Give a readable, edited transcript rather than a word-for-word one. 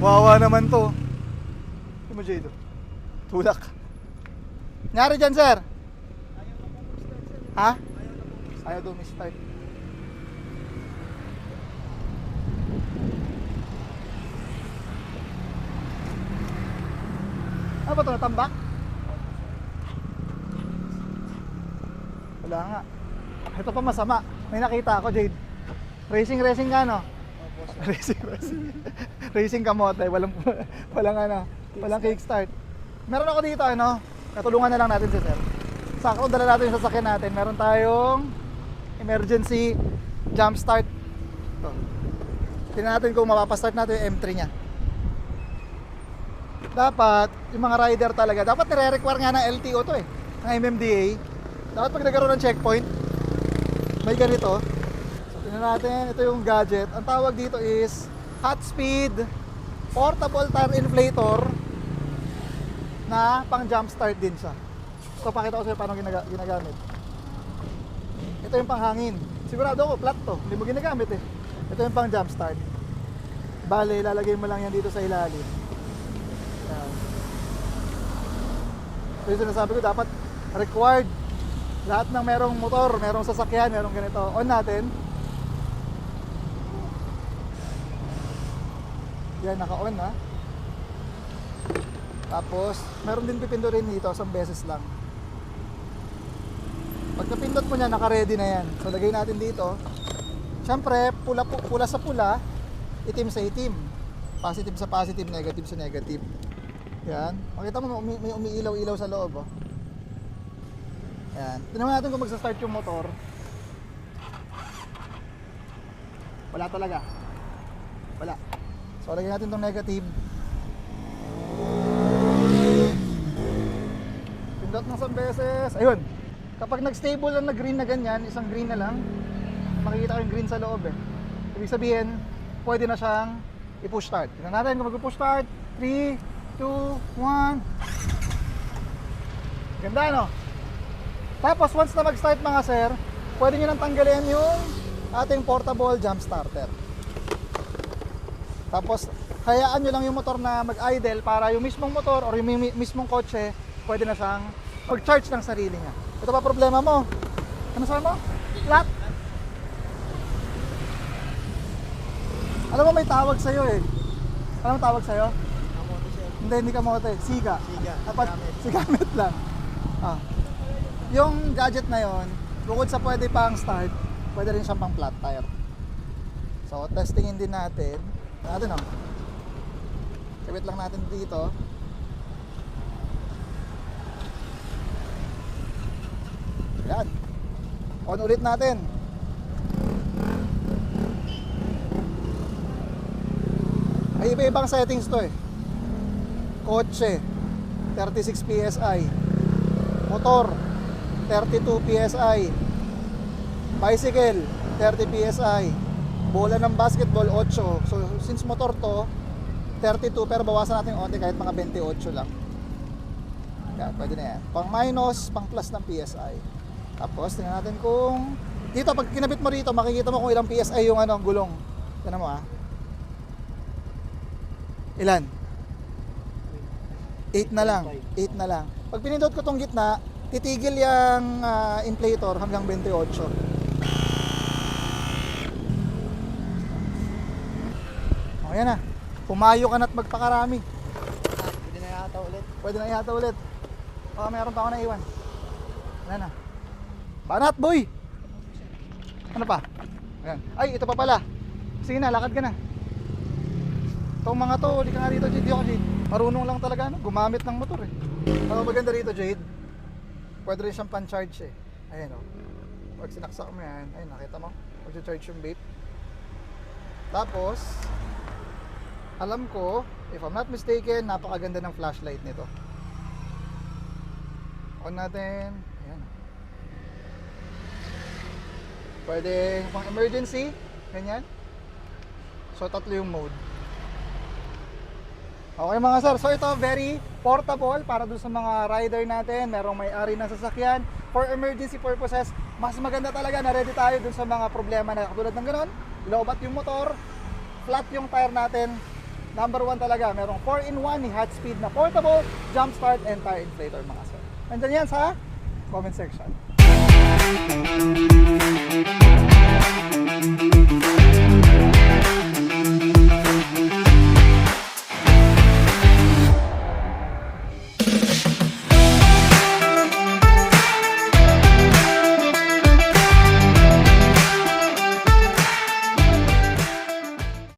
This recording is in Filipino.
Wawa naman to. Ano mo, Jade? Tulak. Nangyari dyan, sir? Ha? Ayaw daw start. Ano ba ito? Natambak? Wala nga. Ito pa masama. May nakita ako, Jade. Racing ka, no? Racing kamote. Walang kickstart. Meron ako dito, ano? Natulungan na lang natin si sir. Sakto, dala natin yung sasakyan natin. Meron tayong emergency jump start. Ito. Tingnan natin kung mapapastart natin yung M3 nya. Dapat, yung mga rider talaga, dapat nire-require nga ng LTO to eh, ng MMDA. Dapat pag nagkaroon ng checkpoint, may ganito. So, tingnan natin, ito yung gadget. Ang tawag dito is hot speed portable tire inflator na pang jump start din siya. So, pakita ko sa'yo paano ginagamit. Ito yung panghangin. Sigurado ako, flat to. Hindi mo ginagamit eh. Ito yung pang jump start. Bale, lalagay mo lang yan dito sa ilalim. Yan. So, yung sinasabi ko, dapat required. Lahat ng merong motor, merong sasakyan, merong ganito. On natin. Yan, naka-on ha. Tapos, meron din pipindutin dito, isang beses lang. Pagka-pindot mo niya, naka-ready na yan. So, lagay natin dito. Siyempre, pula sa pula, itim sa itim. Positive sa positive, negative sa negative. Yan. Makita mo, may umiilaw-ilaw sa loob. Oh. Yan. Tingnan natin kung magsa-start yung motor. Wala talaga. Wala. So, lagyan natin itong negative. Pindot ng isang beses. Ayun. Kapag nag-stable lang na green na ganyan, isang green na lang, makikita ko yung green sa loob eh. Ibig sabihin, pwede na siyang i-push start. Tingnan natin kung mag-push start. 3, 2, 1. Ganda, no? Tapos, once na mag-start mga sir, pwede nyo nang tanggalin yung ating portable jump starter. Tapos, hayaan nyo lang yung motor na mag-idle para yung mismong motor or yung mismong kotse, pwede na siyang mag-charge ng sarili niya. Ito pa problema mo. Ano sabi mo? Flat. Alam mo may tawag sa'yo eh. Alam mo tawag sa'yo? Kamote siya. Hindi kamote. Siga. Siga. Dapat sigamit lang. Ah. Yung gadget na yon, bukod sa pwede pang start, pwede rin siyang pang flat tire. So, testingin din natin. Natin oh. Kabit lang natin dito. Yan. On ulit natin. Ay iba-ibang settings to eh. Kotse 36 PSI. Motor 32 PSI. Bicycle 30 PSI. Bola ng basketball 8. So since motor to 32 pero bawasan natin onti kahit mga 28 lang. Yan, pwede na yan. Pang minus, pang plus ng PSI. Tapos tingnan natin kung dito pag kinabit mo rito makikita mo kung ilang PSI yung ano gulong. Tingnan mo ah. Ilan? 8 na lang. 8 na lang. Pag pinindot ko tong gitna, titigil yung inflator hanggang 28. O yan na. Pumayo ka na't magpakarami. Pwede na yata ulit. Pwede na ihata ulit. Baka meron pa ako naiwan. Wala na. Banat boy! Ano pa? Ayan. Ay, ito pa pala. Sige na, lakad ka na. Itong mga to, hindi ka nga dito, Jade. Jade. Marunong lang talaga, no? Gumamit ng motor eh. Ang maganda rito, Jade, pwede rin siyang pan-charge eh. Ayan o. Pag sinaksak mo yan, ayun, nakita mo? Pag-charge yung vape. Tapos, alam ko, if I'm not mistaken, napakaganda ng flashlight nito. On natin. Ayan. Pwede pang emergency, ganyan. So, tatlo yung mode. Okay mga sir, so ito very portable para dun sa mga rider natin, merong may-ari ng sasakyan. For emergency purposes, mas maganda talaga na ready tayo dun sa mga problema na katulad ng ganon. Lobat yung motor, flat yung tire natin, Number 1 talaga, merong 4-in-1 ni hot speed na portable jump start and tire inflator mga sir. Nandyan yan sa comment section.